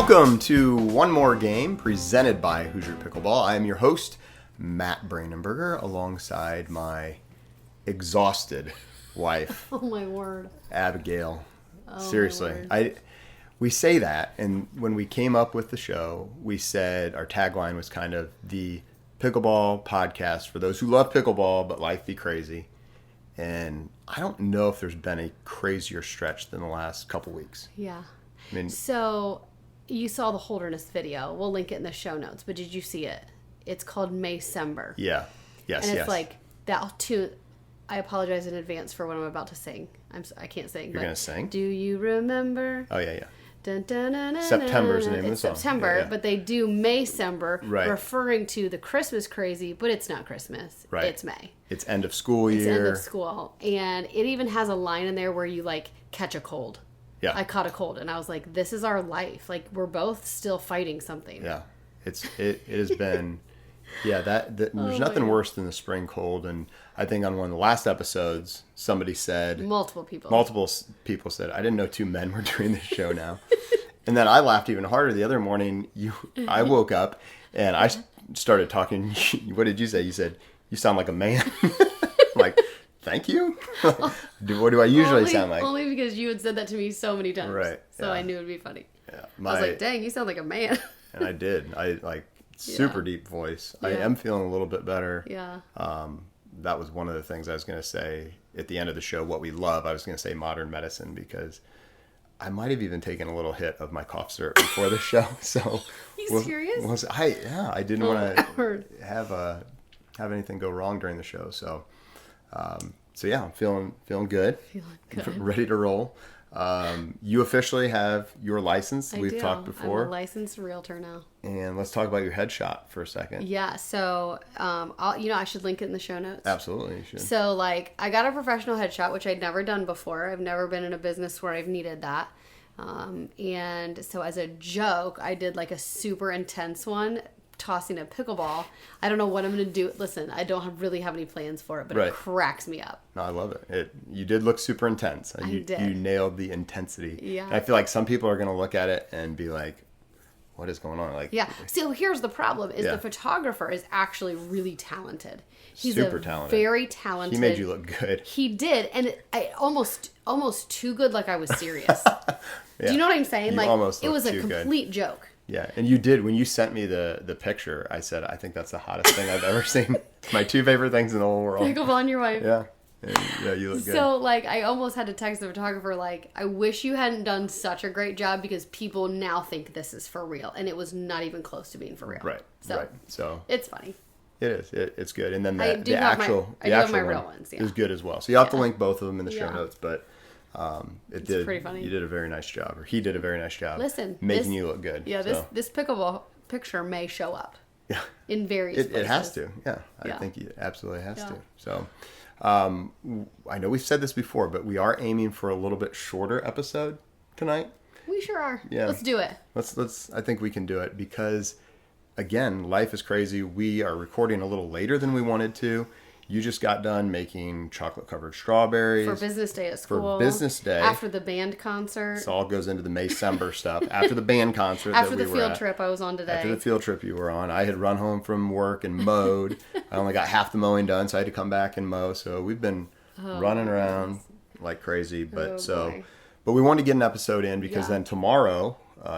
Welcome to One More Game, presented by Hoosier Pickleball. I am your host, Matt Brandenberger, alongside my exhausted wife. Oh my word. Abigail. Oh, Seriously. We say that, and when we came up with the show, we said our tagline was kind of the pickleball podcast for those who love pickleball, but life be crazy. And I don't know if there's been a crazier stretch than the last couple weeks. Yeah. I mean, So you saw the Holderness video. We'll link it in the show notes, but did you see it? It's called Maycember. yeah. Yes, And it's yes. like that tune. I apologize in advance for what I'm about to sing. I can't sing. You're going to sing? Do you remember? Oh, yeah, yeah. Dun, dun, dun, dun, September is the name of the it's song. September, Yeah, yeah. but they do Maycember, Right. referring to the Christmas crazy, but it's not Christmas. Right. It's May. It's end of school It's year. end of school. And it even has a line in there where you like catch a cold. Yeah. I caught a cold, and I was like, this is our life. Like, we're both still fighting something. Yeah. It has been, yeah, there's Oh, nothing my God. worse than the spring cold. And I think on one of the last episodes, somebody said, Multiple people. people said, I didn't know two men were doing this show now. And then I laughed even harder the other morning. I woke up and I started talking. What did you say? You said, you sound like a man. I'm like, thank you. What do I usually sound like? Only because you had said that to me so many times. Right, So yeah. I knew it would be funny. Yeah, I was like, dang, you sound like a man. And I did. I like super deep voice. I Yeah. am feeling a little bit better. Yeah. That was one of the things I was going to say at the end of the show. What we love, I was going to say modern medicine, because I might have even taken a little hit of my cough syrup before the show. So, You serious? I didn't want Edward. to have anything go wrong during the show. So, yeah, I'm feeling good, Feeling good. ready to roll. You officially have your license. We've talked before, I'm a licensed realtor now. and let's talk about your headshot for a second. Yeah. So, I should link it in the show notes. Absolutely, you should. So, like, I got a professional headshot, which I'd never done before. I've never been in a business where I've needed that. And so as a joke, I did like a super intense one, tossing a pickleball. I don't know what I'm going to do. Listen, I don't really have any plans for it, but Right. it cracks me up. No, I love it. You did look super intense. I You did. You nailed the intensity. Yeah. And I feel like some people are going to look at it and be like, what is going on? Like, Yeah. So here's the problem is Yeah. the photographer is actually really talented. He's Super a talented. very talented. he made you look good. He did, and I almost too good, like I was serious. Do you know what I'm saying? You like almost it looked was a too good. complete joke. Yeah. And you did, when you sent me the picture, I said, I think that's the hottest thing I've ever seen. My two favorite things in the whole world. Pickleball on your wife. Yeah. And, yeah, you look good. So, like, I almost had to text the photographer, like, I wish you hadn't done such a great job because people now think this is for real. And it was not even close to being for real. Right. So, Right. So it's funny. it is. It's good. And then I the do have my- actual I do have my one real ones, yeah. is good as well. So you have to Yeah. link both of them in the show Yeah. notes. But It's did. pretty funny. You did a very nice job, or he did a very nice job. Listen, making this- you look good. Yeah, So, this pickleball picture may show up yeah. in various places. It has to. Yeah. I Yeah. think it absolutely has Yeah. to. So, I know we've said this before, but we are aiming for a little bit shorter episode tonight. We sure are. Yeah. Let's do it. I think we can do it because, again, life is crazy. We are recording a little later than we wanted to. You just got done making chocolate covered strawberries. For business day at school. business day. After the band concert. This all goes into the Maycember stuff. After the band concert After that the we were field at. trip I was on today. After the field trip you were on, I had run home from work and mowed. I only got half the mowing done, so I had to come back and mow. So we've been running around like crazy. But boy. but we wanted to get an episode in because Yeah. then tomorrow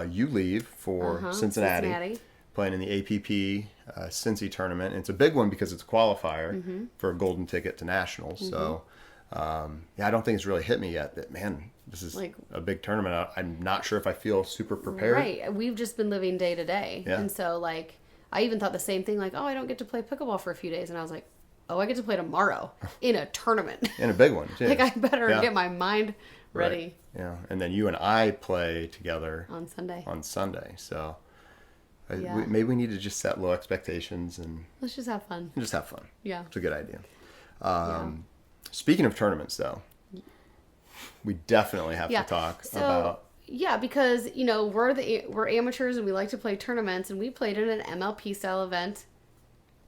you leave for Cincinnati, Cincinnati. playing in the APP Cincy tournament. And it's a big one because it's a qualifier Mm-hmm. for a golden ticket to nationals. So I don't think it's really hit me yet that, man, this is Like- a big tournament. I'm not sure if I feel super prepared. Right. We've just been living day to day. Yeah. And so, like, I even thought the same thing, like, oh, I don't get to play pickleball for a few days. And I was like, oh, I get to play tomorrow in a tournament. And a big one, too. Like, I better Yeah. get my mind ready Right. Yeah, and then you and I play together on Sunday. on Sunday. So Yeah. maybe we need to just set low expectations and Let's just have fun. just have fun. Yeah. It's a good idea. Speaking of tournaments, though, we definitely have to talk So, about. Yeah, because, you know, we're amateurs and we like to play tournaments, and we played in an MLP style event.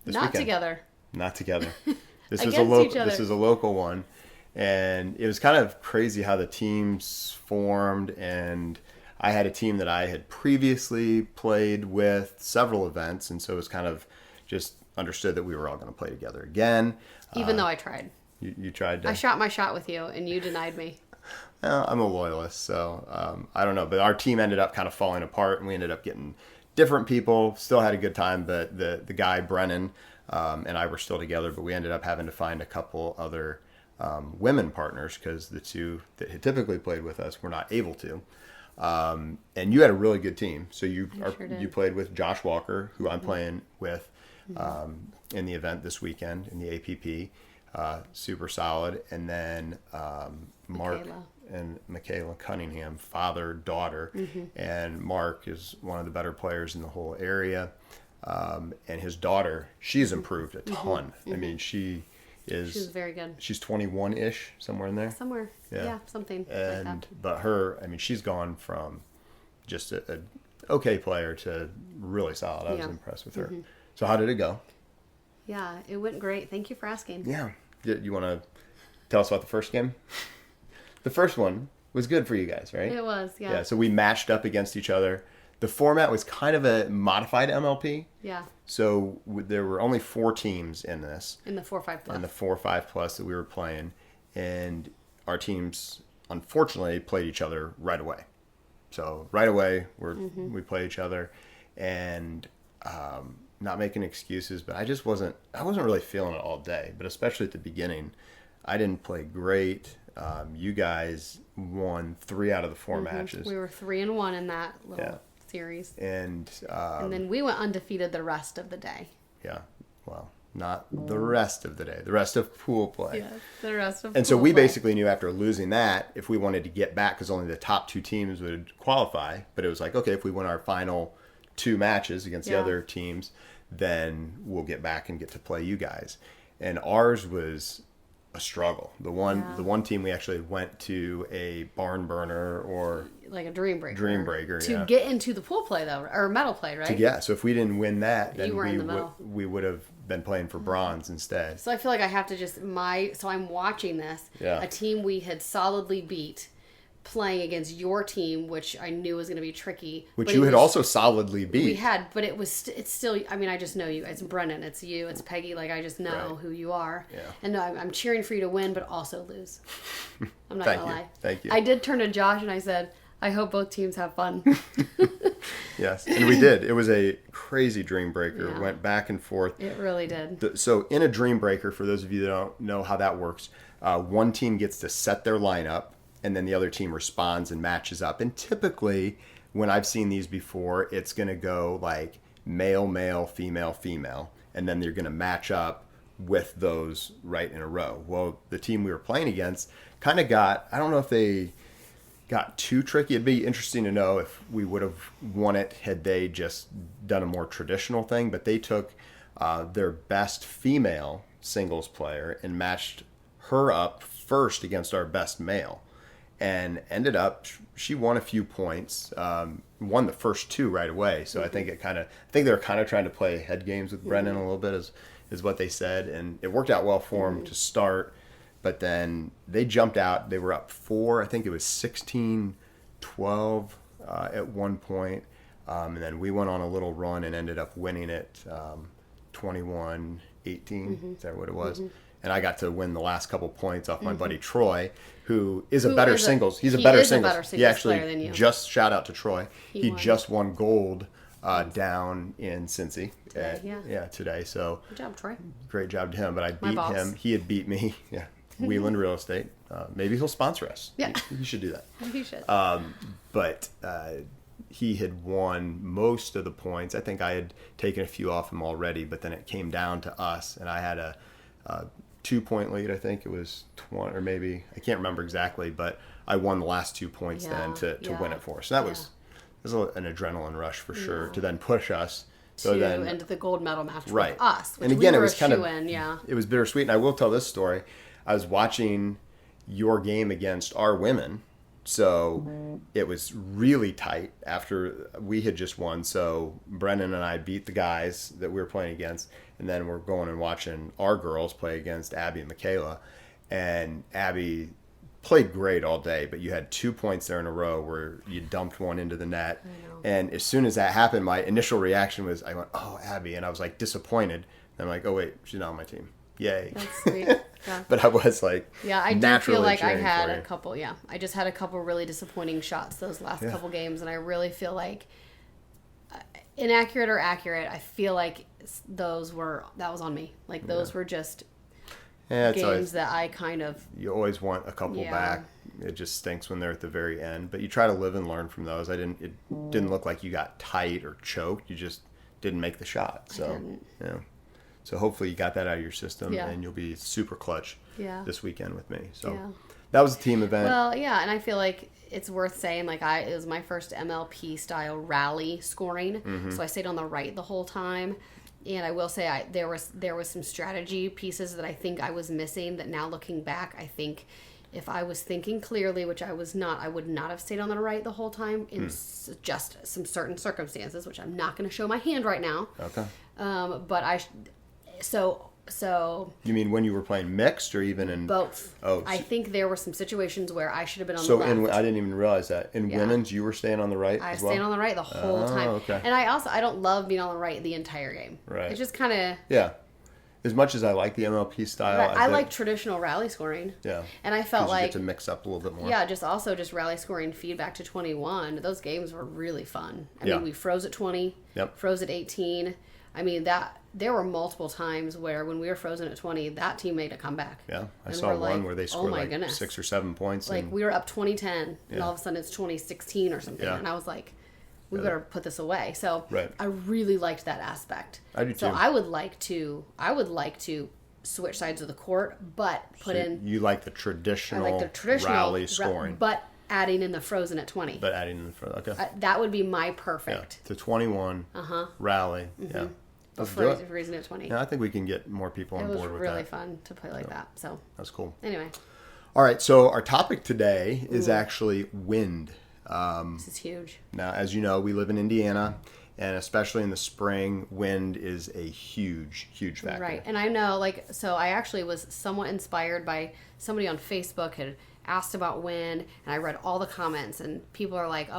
This Not weekend. together. Not together. This was Against each other. This is a local one, and it was kind of crazy how the teams formed. And I had a team that I had previously played with several events, and so it was kind of just understood that we were all going to play together again. Even though I tried. You tried to... I shot my shot with you, and you denied me. I'm a loyalist, so I don't know. But our team ended up kind of falling apart, and we ended up getting different people. Still had a good time, but the guy, Brennan, and I were still together, but we ended up having to find a couple other women partners because the two that had typically played with us were not able to. And you had a really good team. So you played with Josh Walker, who I'm playing with in the event this weekend in the APP. Super solid. And then Mark and Michaela Cunningham, father, daughter. And Mark is one of the better players in the whole area. And his daughter, she's improved a ton. I mean, she's very good. She's 21-ish, somewhere in there. Somewhere. Yeah, something and, like that. But her, I mean, she's gone from just a okay player to really solid. I was impressed with her. So how did it go? Yeah, it went great. Thank you for asking. Yeah. You want to tell us about the first game? The first one was good for you guys, right? It was, yeah. Yeah, so we matched up against each other. The format was kind of a modified MLP. Yeah. So there were only 4 teams in this. In the 4-5 plus. In the 4-5 plus that we were playing. And our teams, unfortunately, played each other right away. So right away, we played each other. And not making excuses, but I wasn't really feeling it all day. But especially at the beginning, I didn't play great. You guys won 3 out of the 4 matches. We were 3-1 in that little series. And then we went undefeated the rest of the day. Yeah. Well, not the rest of the day. The rest of pool play. Yeah, the rest of And so pool we play. basically knew after losing that, if we wanted to get back, because only the top 2 teams would qualify, but it was like, okay, if we win our final 2 matches against the other teams, then we'll get back and get to play you guys. And ours was a struggle. The one team we actually went to a barn burner or like a dream breaker to get into the pool play though, or medal play, right? So if we didn't win that, then we would have been playing for bronze instead. So I feel like I have to so I'm watching this, a team we had solidly beat playing against your team, which I knew was going to be tricky. Which you had also solidly beat. We had, but it's still, I mean, I just know you. It's Brennan, it's you, it's Peggy. Like, I just know who you are. Yeah. And no, I'm cheering for you to win, but also lose. I'm not going to lie. Thank you. I did turn to Josh and I said, I hope both teams have fun. Yes, and we did. It was a crazy dream breaker. Yeah. Went back and forth. It really did. So in a dream breaker, for those of you that don't know how that works, one team gets to set their lineup, and then the other team responds and matches up. And typically, when I've seen these before, it's going to go like male, male, female, female, and then they're going to match up with those right in a row. Well, the team we were playing against kind of got, I don't know if they got too tricky. It'd be interesting to know if we would have won it had they just done a more traditional thing, but they took their best female singles player and matched her up first against our best male. And ended up, she won a few points, won the first 2 right away. So I think they were kind of trying to play head games with Brennan a little bit, is what they said, and it worked out well for them to start. But then they jumped out. They were up 4. I think it was 16-12 at one point, and then we went on a little run and ended up winning it 21-18. Is that what it was? And I got to win the last couple points off my buddy Troy, who is a better singles. He's a better singles. He actually player than you. Just shout out to Troy. He just won gold down in Cincy. Today. So good job, Troy. Great job to him. But I beat him. He had beat me. Yeah, Wheeland Real Estate. Maybe he'll sponsor us. Yeah, he should do that. He should. But he had won most of the points. I think I had taken a few off him already, but then it came down to us, and I had a 2-point lead. I think it was 20, or maybe I can't remember exactly, but I won the last 2 points to win it for us. So that was an adrenaline rush for sure to then push us into the gold medal match with us. Which and again, we it were was kind of it was bittersweet. And I will tell this story. I was watching your game against our women, so it was really tight after we had just won. So Brennan and I beat the guys that we were playing against, and then we're going and watching our girls play against Abby and Michaela, and Abby played great all day, but you had 2 points there in a row where you dumped one into the net. I know. And as soon as that happened, my initial reaction was, I went, "Oh, Abby," and I was like disappointed. And I'm like, "Oh wait, she's not on my team. Yay!" That's sweet. Yeah. But I was like, Yeah, I do naturally feel like I cheering had for a you. couple. Yeah, I just had a couple really disappointing shots those last couple games, and I really feel like inaccurate or accurate. I feel like that was on me. Like those were just Yeah, it's games always, that I kind of you always want a couple Yeah. back. It just stinks when they're at the very end. But you try to live and learn from those. It didn't look like you got tight or choked. You just didn't make the shot. So yeah. So hopefully you got that out of your system, Yeah. and you'll be super clutch Yeah. this weekend with me. So Yeah. that was a team event. Well, yeah, and I feel like it's worth saying, like, it was my first MLP style rally scoring, so I stayed on the right the whole time. And I will say, there was some strategy pieces that I think I was missing. That now looking back, I think if I was thinking clearly, which I was not, I would not have stayed on the right the whole time in just some certain circumstances, which I'm not going to show my hand right now. Okay. But so You mean when you were playing mixed or even in both. Oh, I so- think there were some situations where I should have been on So the left. I didn't even realize that. In Yeah. women's, you were staying on the right I as well? stayed on the right the whole time. okay. And I don't love being on the right the entire game. Right. It's just kind of... Yeah. As much as I like the MLP style, I like traditional rally scoring. Yeah. And I felt 'Cause you like... get to mix up a little bit more. Yeah, just rally scoring feedback to 21. Those games were really fun. I Yeah. mean, we froze at 20, Yep. froze at 18. I mean, there were multiple times where when we were frozen at 20, that team made a comeback. Yeah. I And saw we're one like, where they oh scored my like goodness. 6 or 7 points. Like, and we were up 20-10, and Yeah. all of a sudden it's 20-16 or something. Yeah. And I was like, we better put this away. So Right. I really liked that aspect. I do So too. I would like to switch sides of the court, but put in You like the I traditional, like the traditional rally scoring, but adding in the frozen at 20. but adding in the front. Okay. That would be my Yeah. perfect. To 21, rally. Yeah. Let's do it. Freezing at 20. Yeah, I think we can get more people It on was board with really that. fun to play like that. So That's cool. anyway, All right. So our topic today is actually wind. this is huge. Now, as you know, we live in Indiana, and especially in the spring, wind is a huge, huge factor. Right. And I know, so I actually was somewhat inspired by somebody on Facebook had asked about wind, and I read all the comments, and people are like,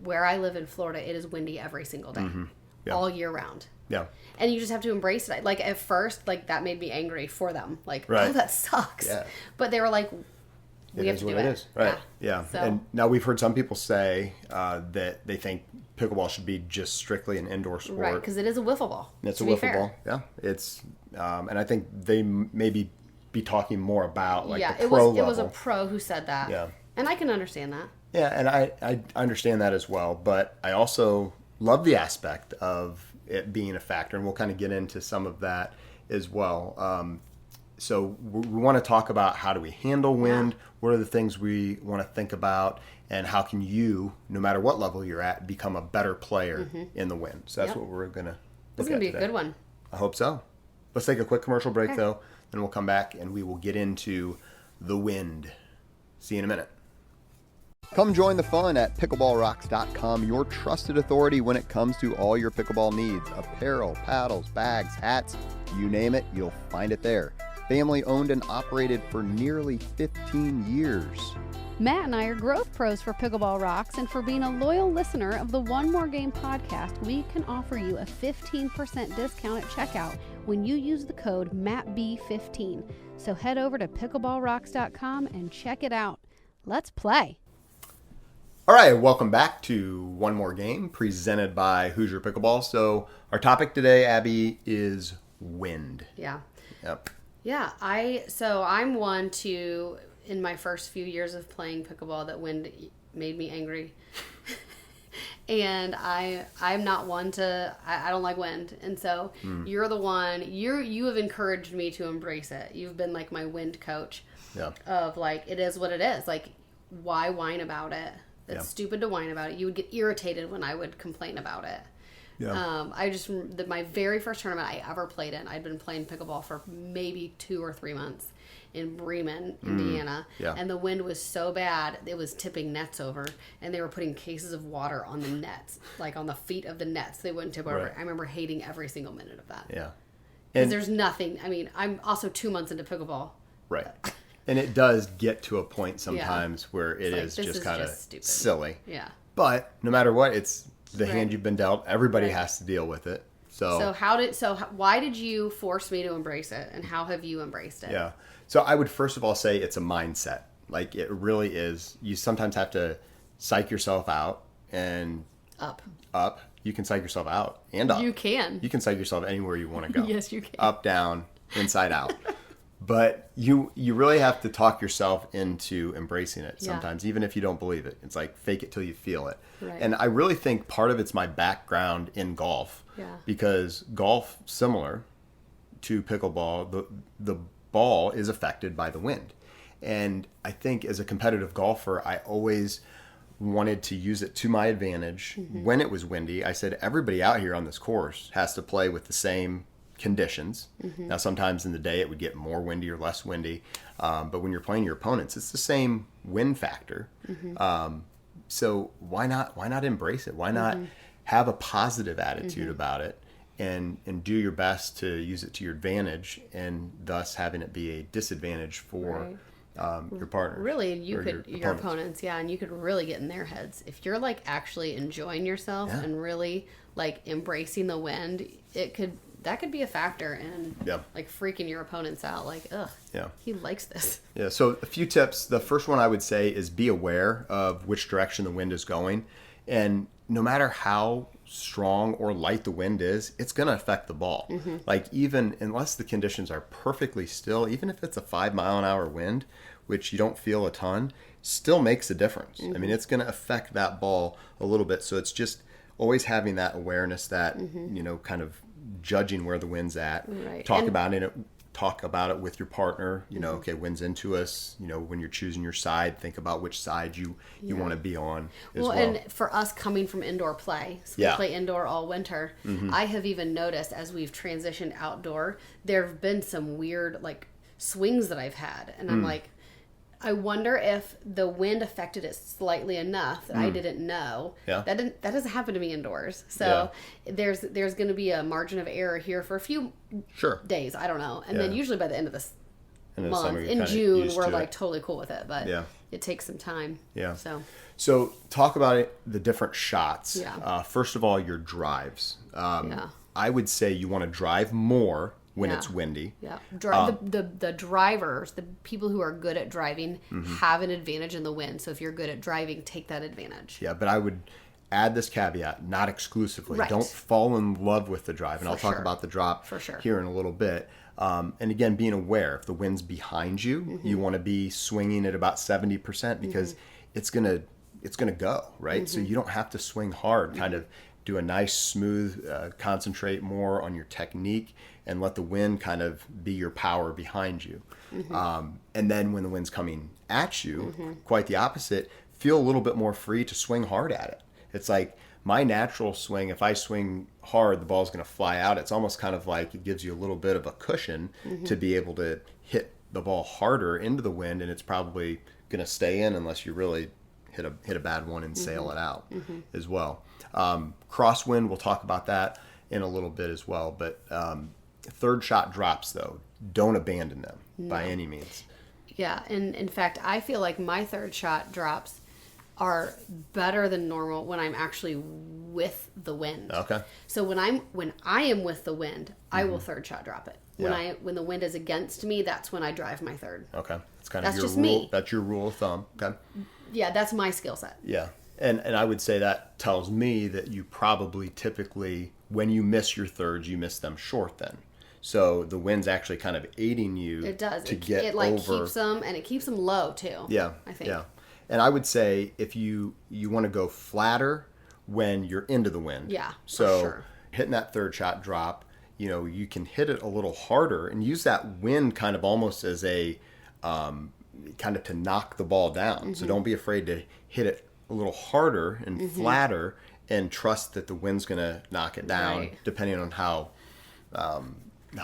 where I live in Florida, it is windy every single day, Yeah. all year round. Yeah. And you just have to embrace it. Like, at first, that made me angry for them. Like, Right. oh, that sucks. Yeah. But they were like, we It have is to what do it it. is. Right. Yeah. So- And now we've heard some people say that they think pickleball should be just strictly an indoor sport. Right, because it is a wiffle ball. It's to a be wiffle fair. ball. Yeah. It's and I think they maybe be talking more about the it pro was level. it was a pro who said that. Yeah. And I can understand that. Yeah, and I understand that as well, but I also love the aspect of it being a factor, and we'll kind of get into some of that as well. So we want to talk about how do we handle wind, what are the things we want to think about, and how can you, no matter what level you're at, become a better player in the wind. So that's Yep. what we're going to This look is going at to be today. a good one. I hope so. Let's take a quick commercial break, Okay. though, then we'll come back and we will get into the wind. See you in a minute. Come join the fun at pickleballrocks.com, your trusted authority when it comes to all your pickleball needs. Apparel, paddles, bags, hats, you name it, you'll find it there. Family owned and operated for nearly 15 years. Matt and I are growth pros for Pickleball Rocks, and for being a loyal listener of the One More Game podcast, we can offer you a 15% discount at checkout when you use the code MATTB15. So head over to pickleballrocks.com and check it out. Let's play. All right, welcome back to One More Game, presented by Hoosier Pickleball. So our topic today, Abby, is wind. Yeah. Yep. Yeah, I'm one to, in my first few years of playing pickleball, that wind made me angry. And I'm not one to, I don't like wind. And so you're the one, you have encouraged me to embrace it. You've been like my wind coach Yeah. of like, it is what it is. Like, why whine about it? It's Yeah. stupid to whine about it. You would get irritated when I would complain about it. Yeah. My very first tournament I ever played in, I'd been playing pickleball for maybe 2 or 3 months in Bremen, Indiana. yeah. And the wind was so bad, it was tipping nets over, and they were putting cases of water on the nets, like on the feet of the nets. They wouldn't tip over. Right. I remember hating every single minute of that. Yeah. Because And there's nothing, I'm also 2 months into pickleball. right. And it does get to a point sometimes where it like, is this just is kind of just stupid. silly. Yeah. But no matter what, it's the Right. hand you've been dealt. Everybody Right. has to deal with it. Why did you force me to embrace it, and how have you embraced it? Yeah. So I would first of all say it's a mindset. Like it really is. You sometimes have to psych yourself out and Up. You can psych yourself out and up. You can. You can psych yourself anywhere you want to go. Yes, you can. Up, down, inside out. But you really have to talk yourself into embracing it Yeah. sometimes, even if you don't believe it. It's like fake it till you feel it. Right. And I really think part of it's my background in golf. Yeah. Because golf, similar to pickleball, the ball is affected by the wind. And I think as a competitive golfer, I always wanted to use it to my advantage. When it was windy, I said everybody out here on this course has to play with the same conditions. Now sometimes in the day it would get more windy or less windy, but when you're playing your opponents, it's the same wind factor. So why not embrace it? Why not have a positive attitude about it and do your best to use it to your advantage, and thus having it be a disadvantage for your partner. Really, you or could your opponents, yeah, and you could really get in their heads if you're like actually enjoying yourself Yeah. and really like embracing the wind. That could be a factor in Yeah. like freaking your opponents out. Like, ugh, Yeah. he likes this. Yeah, so a few tips. The first one I would say is be aware of which direction the wind is going. And no matter how strong or light the wind is, it's going to affect the ball. Like even unless the conditions are perfectly still, even if it's a 5 mile an hour wind, which you don't feel a ton, still makes a difference. I mean, it's going to affect that ball a little bit. So it's just always having that awareness that, kind of judging where the wind's at. Right. Talk And- about it with your partner. Okay, wind's into us. When you're choosing your side, think about which side you want to be on as well. And for us coming from indoor play, so we Yeah. play indoor all winter, I have even noticed as we've transitioned outdoor, there have been some weird like swings that I've had. And I'm like, I wonder if the wind affected it slightly enough that I didn't know. Yeah. That doesn't happen to me indoors. So there's going to be a margin of error here for a few Sure. days. I don't know. And then Yeah. usually by the end of this And month, summer, you're in kinda June, used we're to like it. totally cool with it. But Yeah. it takes some time. Yeah. So talk about it, the different shots. Yeah. First of all, your drives. Yeah. I would say you want to drive more when Yeah. it's windy. yeah, the drivers, the people who are good at driving, have an advantage in the wind. So if you're good at driving, take that advantage. Yeah, but I would add this caveat, not exclusively. Right. Don't fall in love with the drive. And I'll talk sure. about the drop For sure. here in a little bit. And again, being aware if the wind's behind you, you want to be swinging at about 70% because it's gonna go, right? So you don't have to swing hard. Kind of do a nice smooth, concentrate more on your technique, and let the wind kind of be your power behind you. And then when the wind's coming at you, quite the opposite, feel a little bit more free to swing hard at it. It's like my natural swing, if I swing hard, the ball's going to fly out. It's almost kind of like it gives you a little bit of a cushion to be able to hit the ball harder into the wind, and it's probably going to stay in unless you really hit a bad one and sail it out as well. Crosswind, we'll talk about that in a little bit as well. But third shot drops, though, don't abandon them by any means. Yeah, and in fact, I feel like my third shot drops are better than normal when I'm actually with the wind. Okay. So when I am with the wind, I will third shot drop it. When the wind is against me, that's when I drive my third. Okay. It's kind of That's your just rule. me. That's your rule of thumb. Okay. Yeah, that's my skill set. Yeah. And I would say that tells me that you probably typically, when you miss your thirds, you miss them short then. So the wind's actually kind of aiding you It does. to It get it like over. keeps them, and it keeps them low too. Yeah. I think. Yeah. And I would say if you want to go flatter when you're into the wind. Yeah, for So sure. hitting that third shot drop, you can hit it a little harder and use that wind kind of almost as a kind of to knock the ball down. So don't be afraid to hit it a little harder and flatter, and trust that the wind's going to knock it down. Right. Depending on how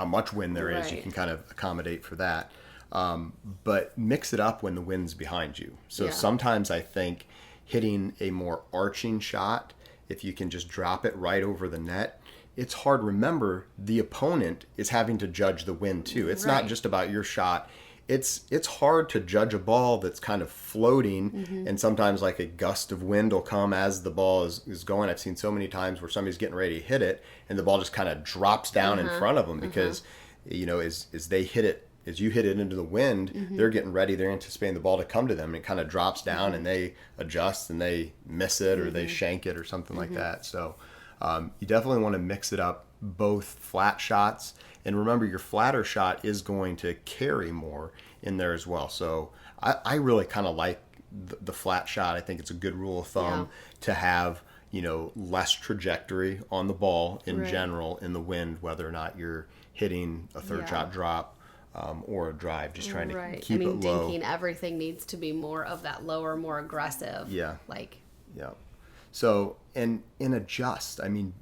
much wind there is, you Right. can kind of accommodate for that. But mix it up when the wind's behind you. So Yeah. sometimes I think hitting a more arching shot, if you can just drop it right over the net, it's hard. Remember, the opponent is having to judge the wind too. It's not Right. just about your shot. it's hard to judge a ball that's kind of floating, Mm-hmm. and sometimes like a gust of wind will come as the ball is going. I've seen so many times where somebody's getting ready to hit it and the ball just kind of drops down Uh-huh. in front of them because as they hit it, as you hit it into the wind, Mm-hmm. they're getting ready, they're anticipating the ball to come to them, and it kind of drops down Mm-hmm. and they adjust and they miss it or they shank it or something like that. So you definitely want to mix it up, both flat shots, and remember your flatter shot is going to carry more in there as well. So I really kind of like the flat shot. I think it's a good rule of thumb to have less trajectory on the ball in Right. general in the wind, whether or not you're hitting a third shot drop or a drive, just trying to Right. keep it low. Dinking, everything needs to be more of that lower, more aggressive. Yeah. Like, Yeah. So, and adjust. I mean,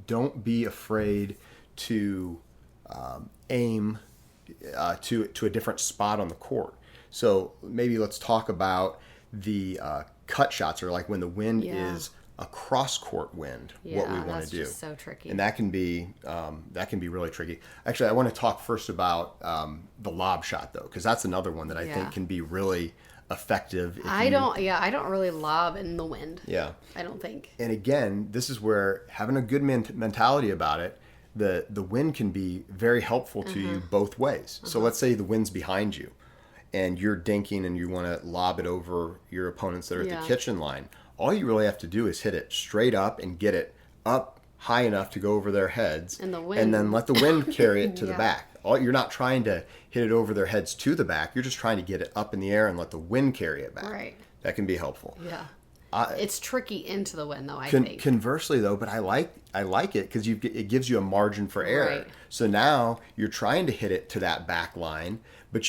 don't be afraid to aim to a different spot on the court. So maybe let's talk about the cut shots, or like when the wind is a cross court wind, what we want that's to do. just so tricky. And that can be really tricky. Actually, I want to talk first about the lob shot though, because that's another one that I think can be really effective. I don't really lob in the wind. Yeah. I don't think. And again, this is where having a good mentality about it, the wind can be very helpful to you both ways. So let's say the wind's behind you and you're dinking and you want to lob it over your opponents that are at the kitchen line. All you really have to do is hit it straight up and get it up high enough to go over their heads, And the wind. and then let the wind carry it to the back. You're not trying to hit it over their heads to the back. You're just trying to get it up in the air and let the wind carry it back. Right. That can be helpful. Yeah. It's tricky into the wind, though, I think. Conversely, though, but I like it because it gives you a margin for error. Right. So now you're trying to hit it to that back line, but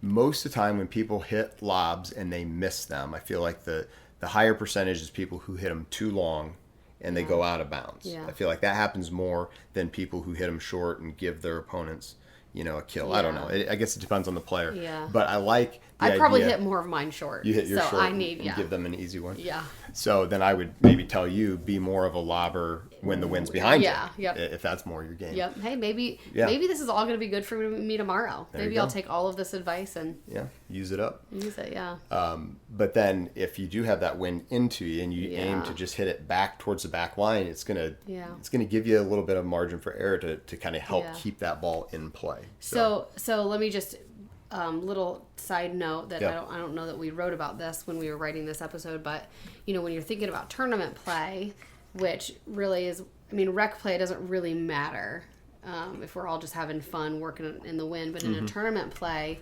most of the time when people hit lobs and they miss them, I feel like the higher percentage is people who hit them too long and they go out of bounds. Yeah. I feel like that happens more than people who hit them short and give their opponents a kill. I don't know. I guess it depends on the player. Yeah. But I like the I probably idea. hit more of mine short. You hit your so short I need, and give them an easy one. Yeah. So then I would maybe tell you, be more of a lobber when the wind's behind Yeah, you. yep. If that's more your game. Yep. Hey, maybe Yeah. this is all going to be good for me tomorrow. There Maybe you I'll go. take all of this advice and Yeah. Use it up. use it. Yeah. But then if you do have that wind into you and you aim Yeah. to just hit it back towards the back line, it's gonna give you a little bit of margin for error to kind of help keep that ball in play. So let me just little side note that Yeah. I don't know that we wrote about this when we were writing this episode, but when you're thinking about tournament play, which really is, rec play doesn't really matter if we're all just having fun working in the wind, but in a tournament play,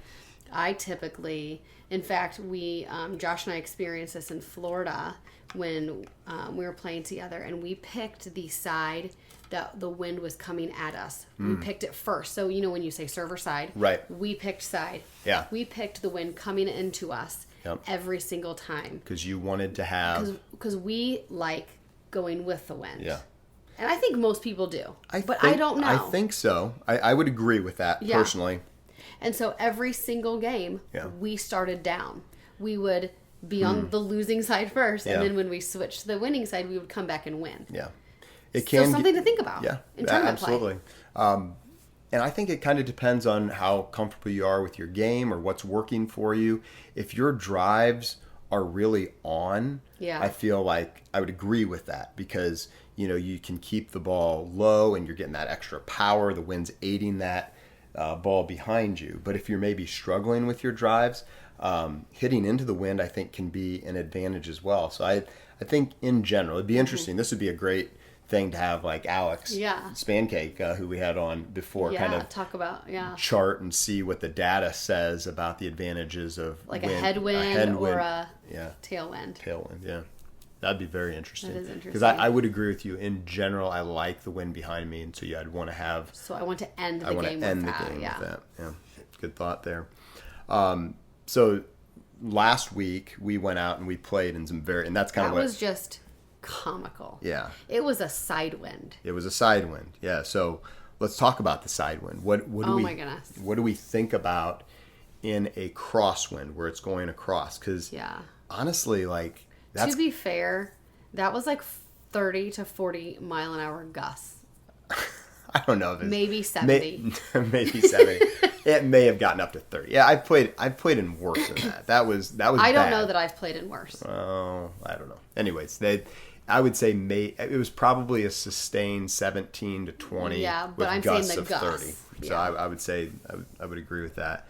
I typically, in fact, we Josh and I experienced this in Florida when we were playing together, and we picked the side that the wind was coming at us. We picked it first. So, when you say server side, Right. we picked side. Yeah. We picked the wind coming into us every single time. because you wanted to have. Because we like going with the wind. Yeah. And I think most people do. I don't know. I think so. I would agree with that Yeah. personally. And so every single game, we started down. We would be on the losing side first, and then when we switched to the winning side, we would come back and win. Yeah. It can So something to think about. Yeah, in tournament absolutely. And I think it kind of depends on how comfortable you are with your game or what's working for you. If your drives are really on, I feel like I would agree with that because you can keep the ball low and you're getting that extra power. The wind's aiding that ball behind you. But if you're maybe struggling with your drives, hitting into the wind, I think, can be an advantage as well. So I think in general, it'd be interesting. This would be a great thing to have like Alex Spancake, who we had on before, kind of talk about chart and see what the data says about the advantages of like wind, a headwind or a tailwind. Tailwind, yeah. That'd be very interesting. That is interesting. Because I would agree with you. In general, I like the wind behind me, and so I'd want to have. So I want to end the game with that. Yeah, good thought there. So last week we went out and we played in some and that's kind of what was just comical. Yeah, it was a side wind. It was a side wind. Yeah, so let's talk about the side wind. What do we? My goodness. What do we think about in a crosswind where it's going across? Because honestly, like that's. To be fair, that was like 30 to 40 mile an hour gusts. I don't know if it's maybe 70. Maybe 70. It may have gotten up to 30. Yeah, I've played in worse than that. That was I don't bad. know that I've played in worse. Oh, I don't know. Anyways, I would say it was probably a sustained 17 to 20. Yeah, but with I'm gusts saying the of gusts. 30. So Yeah. I would say I would agree with that.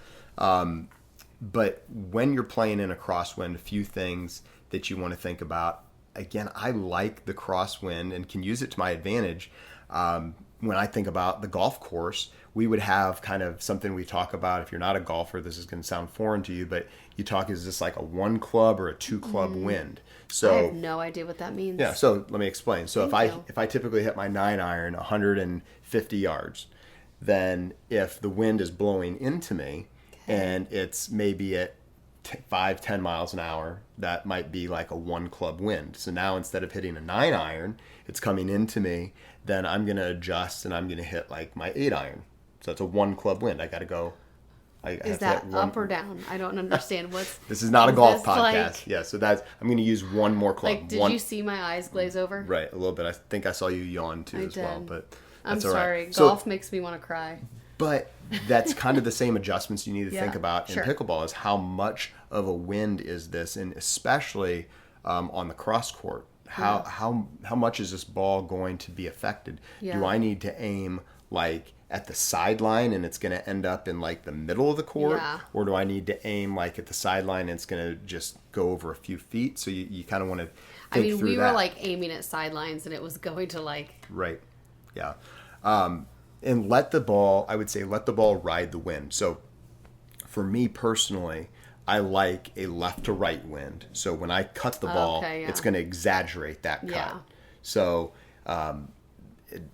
But when you're playing in a crosswind, a few things that you want to think about. Again, I like the crosswind and can use it to my advantage. When I think about the golf course, we would have kind of something we talk about. If you're not a golfer, this is going to sound foreign to you, but you talk, is this like a 1 club or a 2 club wind? So I have no idea what that means. yeah, so let me explain. So Thank if you. I typically hit my 9 iron 150 yards, then if the wind is blowing into me and it's maybe at 5-10 miles an hour, that might be like a 1 club wind. So now instead of hitting a 9 iron, it's coming into me, then I'm going to adjust and I'm going to hit like my 8 iron. So it's a 1 club wind. I got to go. I Is have to that hit one- up or down? I don't understand what's. This is not a is golf this podcast. like- Yeah, so I'm going to use one more club. Like, did one, you see my eyes glaze over? Right, a little bit. I think I saw you yawn too I as well, did. but I'm that's all right. sorry. So- Golf makes me want to cry. but that's kind of the same adjustments you need to Yeah, think about in sure. pickleball is how much of a wind is this, and especially on the cross court. How much is this ball going to be affected? Yeah. Do I need to aim like at the sideline and it's going to end up in like the middle of the court, Yeah. or do I need to aim like at the sideline and it's going to just go over a few feet? So you kind of want to think I mean, through we that. were like aiming at sidelines and it was going to like. Right. Yeah. And let the ball ride the wind. So for me personally, I like a left to right wind. So when I cut the ball, Okay, yeah. it's going to exaggerate that cut. Yeah. So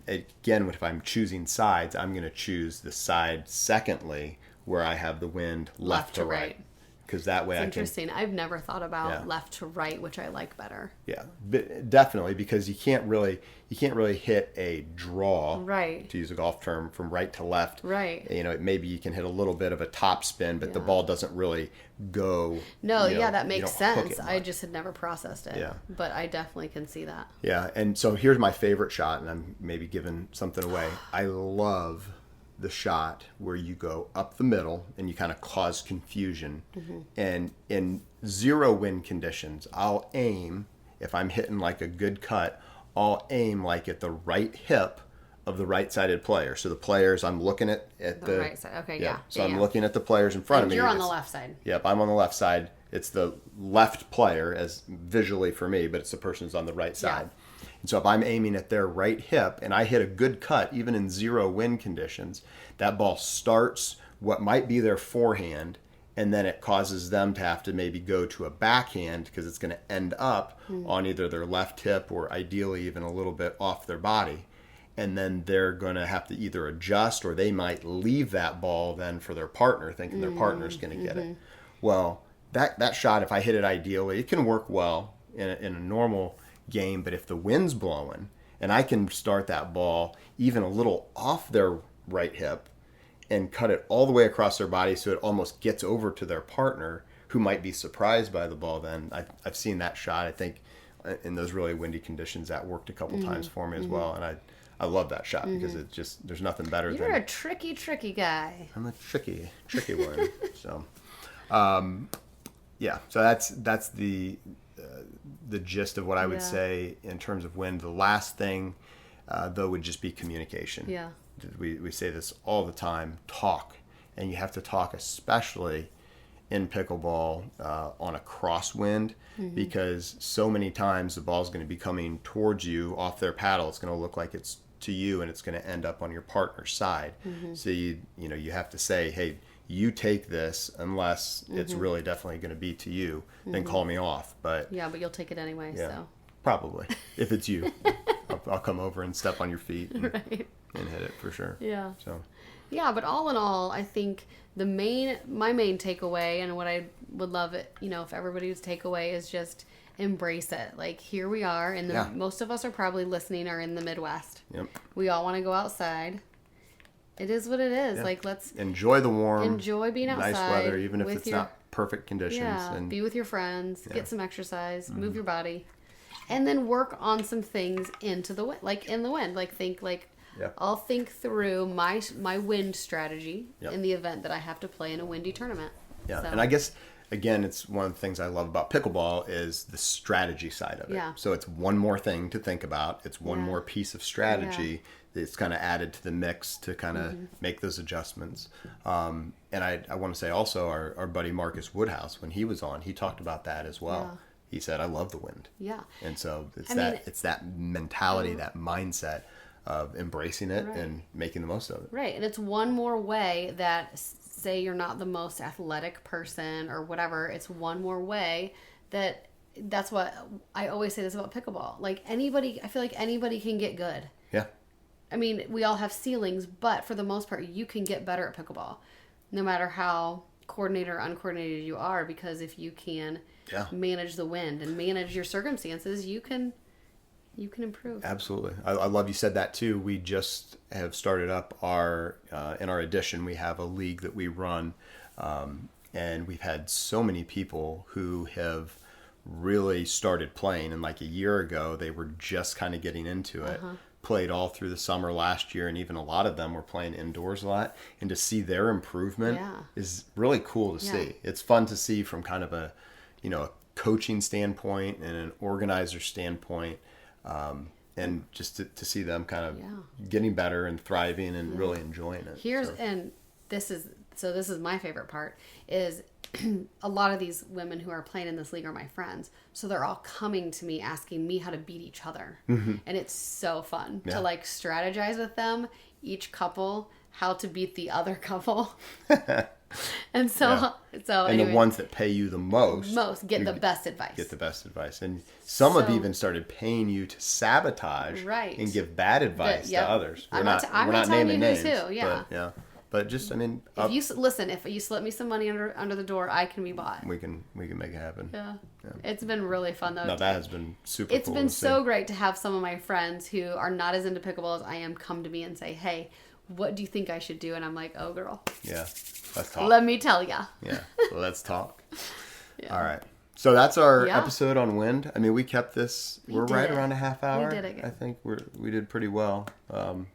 again, if I'm choosing sides, I'm going to choose the side secondly where I have the wind left to right. Because that way I can. Interesting. I've never thought about Yeah. left to right, which I like better. Yeah, but definitely, because you can't really hit a draw, Right. to use a golf term, from right to left. Right. You know, maybe you can hit a little bit of a top spin, but the Yeah. ball doesn't really go. No, you know, yeah, that you makes don't hook sense. it I much. just had never processed it. Yeah. But I definitely can see that. Yeah, and so here's my favorite shot, and I'm maybe giving something away. I love the shot where you go up the middle and you kind of cause confusion. Mm-hmm. And in 0 wind conditions, I'll aim, if I'm hitting like a good cut, I'll aim like at the right hip of the right-sided player. So the players, I'm looking at The right side. Okay, yeah. So Yeah, I'm yeah. looking at the players in front And of me. you're on the It's- left side. Yep, I'm on the left side. It's the left player as visually for me, but it's the person who's on the right side. And so if I'm aiming at their right hip and I hit a good cut, even in 0 wind conditions, that ball starts what might be their forehand, and then it causes them to have to maybe go to a backhand because it's going to end up on either their left hip or ideally even a little bit off their body. And then they're going to have to either adjust, or they might leave that ball then for their partner, thinking their partner's going to get it. Well, that shot, if I hit it ideally, it can work well in a normal game. But if the wind's blowing and I can start that ball even a little off their right hip and cut it all the way across their body so it almost gets over to their partner, who might be surprised by the ball, then I've seen that shot. I think in those really windy conditions that worked a couple times for me as well. And I love that shot because it just, there's nothing better You're than. a tricky guy. I'm a tricky one. So, yeah. So that's the gist of what I would Yeah. say in terms of wind. The last thing, though, would just be communication. Yeah. We say this all the time. Talk, and you have to talk, especially in pickleball on a crosswind, because so many times the ball's going to be coming towards you off their paddle. It's going to look like it's to you, and it's going to end up on your partner's side. So you have to say, hey, you take this unless it's really definitely going to be to you, then call me off. But Yeah, but you'll take it anyway, yeah, so. probably if it's you, I'll come over and step on your feet and, Right. and hit it for sure. Yeah. So Yeah, but all in all, I think my main takeaway, and what I would love it, if everybody's takeaway is just embrace it. Like, here we are, and Yeah. most of us are probably listening are in the Midwest. yep. We all want to go outside. It is what it is. Yeah. Like, let's Enjoy the warm, enjoy being outside. nice weather, even if with it's your, not perfect conditions. Yeah, And be with your friends, Yeah. get some exercise, move your body, and then work on some things into the wind, like in the wind. Like, think like, Yep. I'll think through my wind strategy Yep. in the event that I have to play in a windy tournament. Yeah, So, and I guess again, it's one of the things I love about pickleball is the strategy side of it. Yeah. So it's one more thing to think about. It's one Yeah. more piece of strategy that's kind of added to the mix to kind of make those adjustments. And I want to say also our buddy Marcus Woodhouse, when he was on, he talked about that as well. Yeah. He said, "I love the wind." yeah. And so it's I mean, it's that mentality, that mindset of embracing it Right. and making the most of it. Right. And it's one more way that, say you're not the most athletic person or whatever, it's one more way that's what I always say this about pickleball. Like anybody, I feel like anybody can get good. Yeah. I mean, we all have ceilings, but for the most part, you can get better at pickleball, no matter how coordinated or uncoordinated you are, because if you can manage the wind and manage your circumstances, you can improve. Absolutely. I love you said that too. We just have started up in our edition, we have a league that we run. And we've had so many people who have really started playing. And like a year ago, they were just kind of getting into it. Played all through the summer last year. And even a lot of them were playing indoors a lot. And to see their improvement is really cool to see. It's fun to see from kind of a coaching standpoint and an organizer standpoint. And just to see them kind of getting better and thriving and really enjoying it. And this is my favorite part is a lot of these women who are playing in this league are my friends. So they're all coming to me asking me how to beat each other. And it's so fun to like strategize with them, each couple, how to beat the other couple. And so anyway, the ones that pay you the most get the best advice. Get the best advice. And some have even started paying you to sabotage and give bad advice to others. I'm not naming names. Who, But just, I mean, if you slip me some money under the door, I can be bought. We can make it happen. Yeah. It's been really fun though. No, that has been super cool. It's been so great to have some of my friends who are not as into pickleball as I am come to me and say, "Hey, what do you think I should do?" And I'm like, "Oh, girl. Yeah. Let's talk. Let me tell ya." Yeah. So let's talk. All right. So that's our episode on wind. I mean, we kept this. We're right around a half hour. We did it. I think we did pretty well.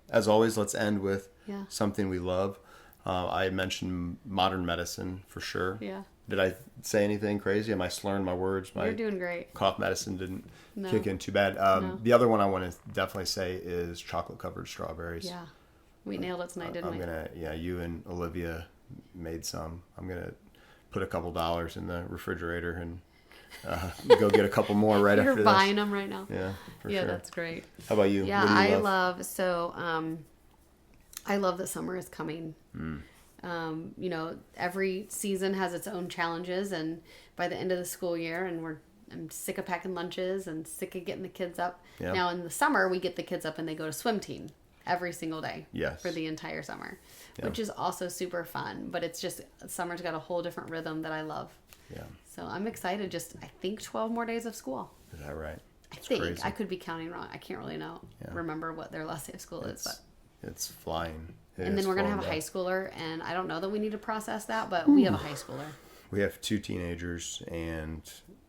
As always, let's end with something we love. I mentioned modern medicine for sure. Yeah. Did I say anything crazy? Am I slurring my words? You're doing great. Cough medicine didn't kick in too bad. The other one I want to definitely say is chocolate covered strawberries. Yeah. We nailed it tonight, didn't we? You and Olivia made some. I'm gonna put a couple dollars in the refrigerator and go get a couple more right after this. You're buying them right now. Yeah, for sure. Yeah, that's great. How about you? Yeah, what do you I love that summer is coming. Every season has its own challenges, and by the end of the school year, I'm sick of packing lunches and sick of getting the kids up. Yeah. Now in the summer, we get the kids up and they go to swim team every single day for the entire summer, which is also super fun. But it's just summer's got a whole different rhythm that I love. Yeah. So I'm excited. I think 12 more days of school. Is that right? I think crazy. I could be counting wrong. I can't really remember what their last day of school is, but it's flying. And then we're going to have a high schooler, and I don't know that we need to process that, but we have a high schooler. We have 2 teenagers and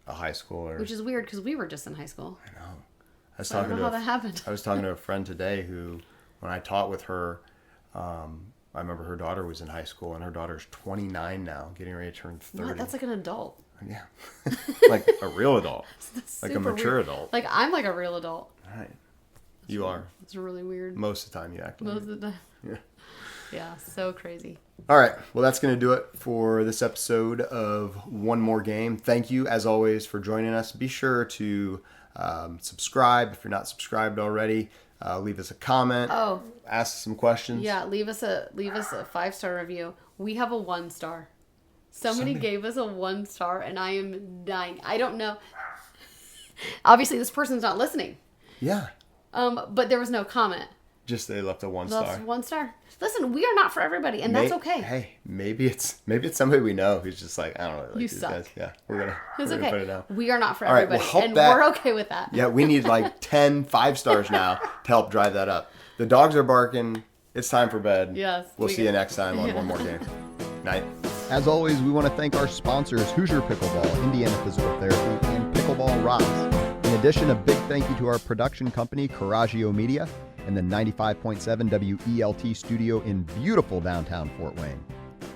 a high schooler. Which is weird because we were just in high school. I know. I don't know how that happened. I was talking to a friend today who, when I taught with her, I remember her daughter was in high school, and her daughter's 29 now, getting ready to turn 30. What? That's like an adult. Yeah. Like a real adult. Like a mature adult. Like I'm like a real adult. Right. You are. It's really weird. Most of the time you act like Most of the time. Yeah. Yeah, so crazy. All right. Well, that's going to do it for this episode of One More Game. Thank you, as always, for joining us. Be sure to subscribe if you're not subscribed already. Leave us a comment. Oh. Ask some questions. Yeah, leave us a 5-star review. We have a 1-star. Somebody gave us a 1-star, and I am dying. I don't know. Obviously, this person's not listening. Yeah. But there was no comment. Just they left a 1-star. Left 1-star. Listen, we are not for everybody, and that's okay. Hey, maybe it's somebody we know who's just like, I don't know. Like you these suck. Guys. Yeah, we're gonna put it down. We are not for All right, everybody, well, and we're okay with that. Yeah, we need like 10 5-stars now to help drive that up. The dogs are barking. It's time for bed. Yes. We'll see you next time on One More Game. Night. As always, we want to thank our sponsors, Hoosier Pickleball, Indiana Physical Therapy, and Pickleball Rocks. In addition, a big thank you to our production company, Coraggio Media, and the 95.7 WELT studio in beautiful downtown Fort Wayne.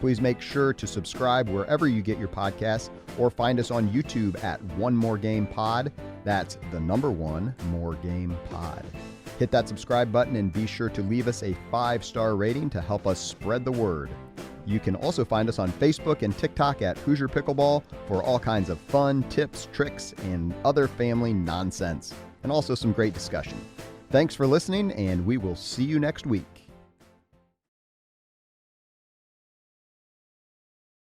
Please make sure to subscribe wherever you get your podcasts or find us on YouTube at One More Game Pod. That's the number one More Game Pod. Hit that subscribe button and be sure to leave us a 5-star rating to help us spread the word. You can also find us on Facebook and TikTok at Hoosier Pickleball for all kinds of fun, tips, tricks, and other family nonsense, and also some great discussion. Thanks for listening, and we will see you next week.